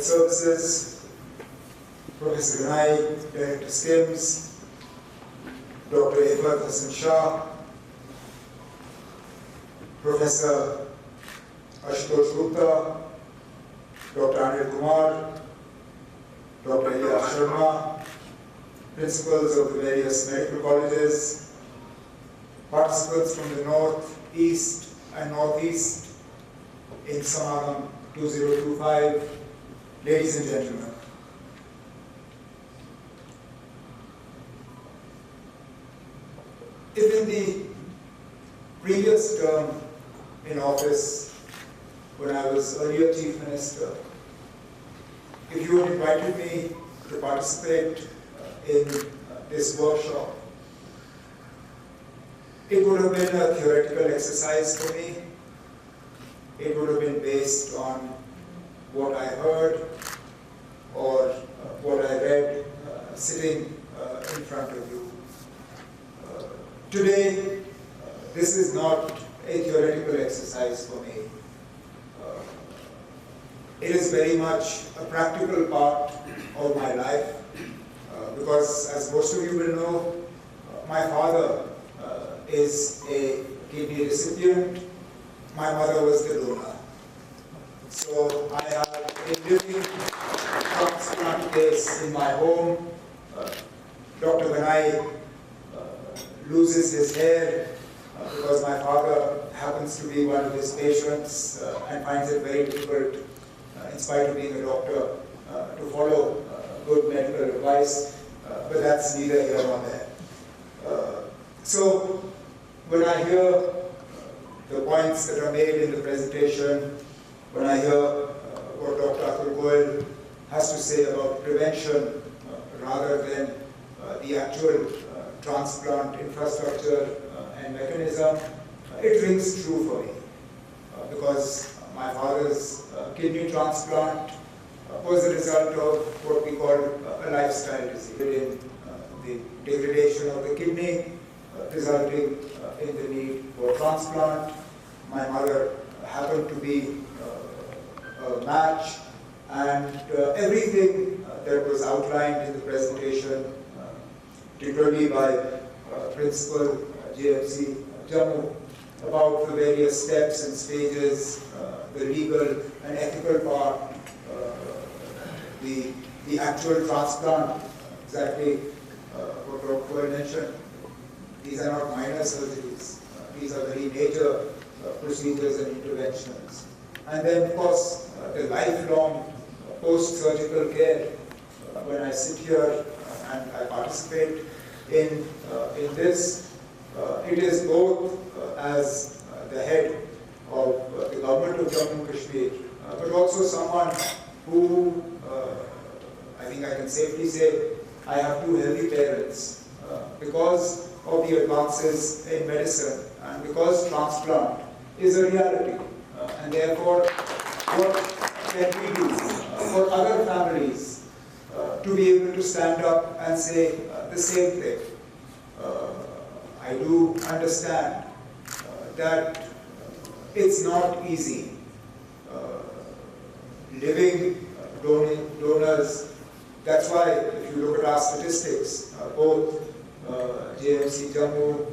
Services, Professor Ganai, Director SKIMS, Dr. Ifat Hassan Shah, Professor Ashutosh Gupta, Dr. Anil Kumar, Dr. Iya Sharma, principals of the various medical colleges, participants from the North, East and Northeast in SAMAGAM 2025, ladies and gentlemen. If in the previous term in office, when I was earlier Chief Minister, if you had invited me to participate in this workshop, it would have been a theoretical exercise for me. It would have been based on what I heard or what I read sitting in front of you. Today, this is not a theoretical exercise for me. It is very much a practical part of my life because, as most of you will know, my father is a kidney recipient. My mother was the donor. So I have a living transplant case in my home. Dr. Ganai loses his hair because my father happens to be one of his patients and finds it very difficult, in spite of being a doctor, to follow good medical advice, but that's neither here nor there. So when I hear the points that are made in the presentation, when I hear what Dr. Goel has to say about prevention rather than the actual transplant infrastructure and mechanism, it rings true for me because my father's kidney transplant was a result of what we call a lifestyle disease, in the degradation of the kidney resulting in the need for transplant. My mother happened to be a match, and everything that was outlined in the presentation, particularly by Principal JMC Jammu, about the various steps and stages, the legal and ethical part, the actual transplant, exactly what Dr. Goel mentioned. These are not minor surgeries. These are very major procedures and interventions. And then, of course, the lifelong post-surgical care. When I sit here and I participate in this, it is both as the head of the government of Jammu and Kashmir, but also someone who, I think I can safely say, I have two healthy parents because of the advances in medicine and because transplant is a reality. And therefore, what can we do for other families to be able to stand up and say the same thing? I do understand that it's not easy. Living donors, that's why if you look at our statistics, both JMC Jammu,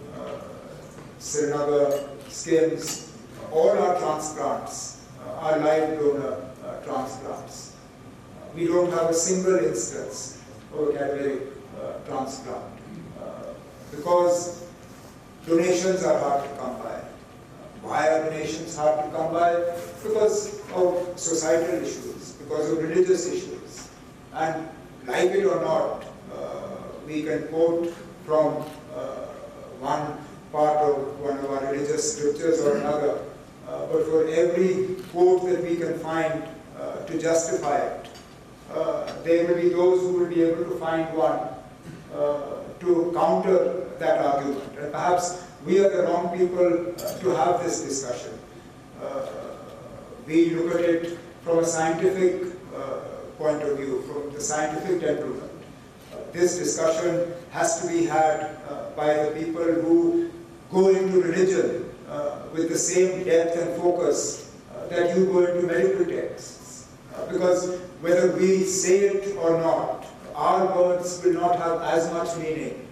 Srinagar, SKIMS, all our transplants are live donor transplants. We don't have a single instance of a cadaveric transplant because donations are hard to come by. Why are donations hard to come by? Because of societal issues, because of religious issues. And like it or not, we can quote from one part of one of our religious scriptures or another, but for every quote that we can find to justify it, there will be those who will be able to find one to counter that argument. And perhaps we are the wrong people to have this discussion. We look at it from a scientific point of view, from the scientific temperament. This discussion has to be had by the people who go into religion with the same depth and focus that you go into medical texts. Because whether we say it or not, our words will not have as much meaning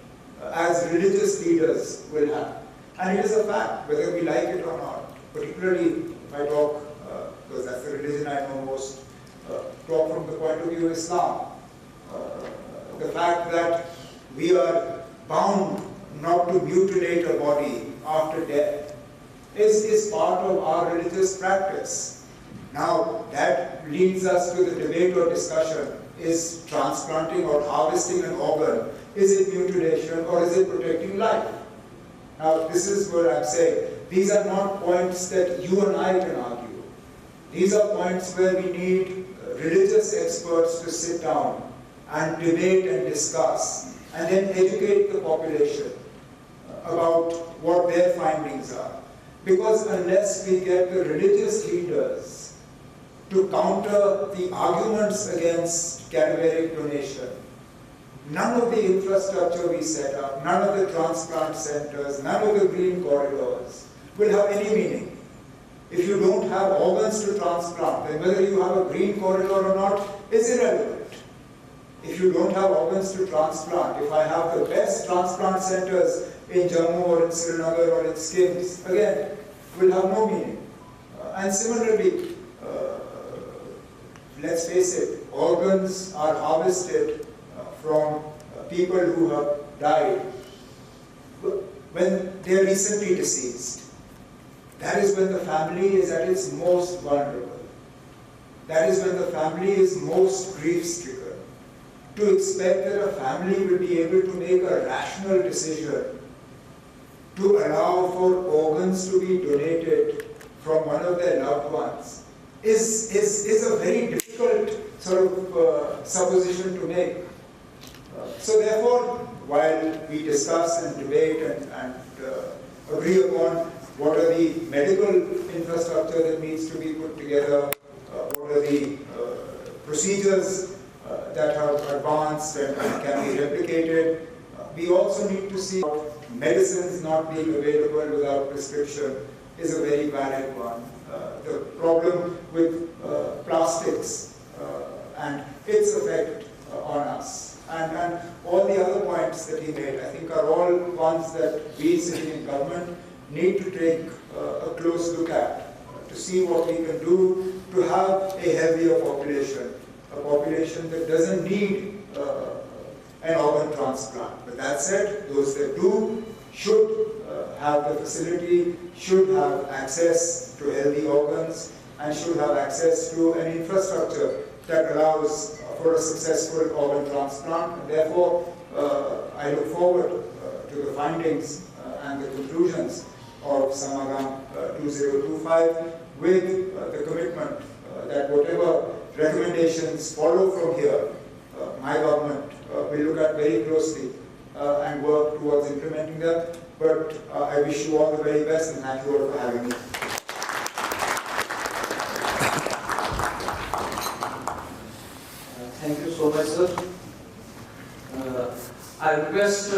as religious leaders will have. And it is a fact, whether we like it or not. Particularly if I talk, because that's the religion I know most, talk from the point of view of Islam. The fact that we are bound not to mutilate a body after death is part of our religious practice. Now, that leads us to the debate or discussion: is transplanting or harvesting an organ, is it mutilation or is it protecting life? Now, this is what I'm saying. These are not points that you and I can argue. These are points where we need religious experts to sit down and debate and discuss, and then educate the population about what their findings are. Because unless we get the religious leaders to counter the arguments against cadaveric donation, none of the infrastructure we set up, none of the transplant centers, none of the green corridors will have any meaning. If you don't have organs to transplant, then whether you have a green corridor or not is irrelevant. If you don't have organs to transplant, if I have the best transplant centers in Jammu or in Srinagar or in Skims, again, will have no meaning. And similarly, let's face it, organs are harvested from people who have died when they are recently deceased. That is when the family is at its most vulnerable. That is when the family is most grief-stricken. To expect that a family will be able to make a rational decision to allow for organs to be donated from one of their loved ones is a very difficult sort of supposition to make. So therefore, while we discuss and debate and agree upon what are the medical infrastructure that needs to be put together, what are the procedures that are advanced and can be replicated, we also need to see medicines not being available without prescription is a very valid one. The problem with plastics and its effect on us, and all the other points that he made, I think are all ones that we sitting in government need to take a close look at to see what we can do to have a healthier population, a population that doesn't need an organ transplant. But that said, those that do should have the facility, should have access to healthy organs, and should have access to an infrastructure that allows for a successful organ transplant. And therefore, I look forward to the findings and the conclusions of SAMAGAM 2025 with the commitment that whatever recommendations follow from here, my government will look at very closely and work towards implementing them. But I wish you all the very best, and thank you all for having me. Thank you so much, sir. I request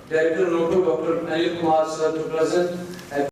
Director NOTTO, Dr. Anil Kumar, sir, to present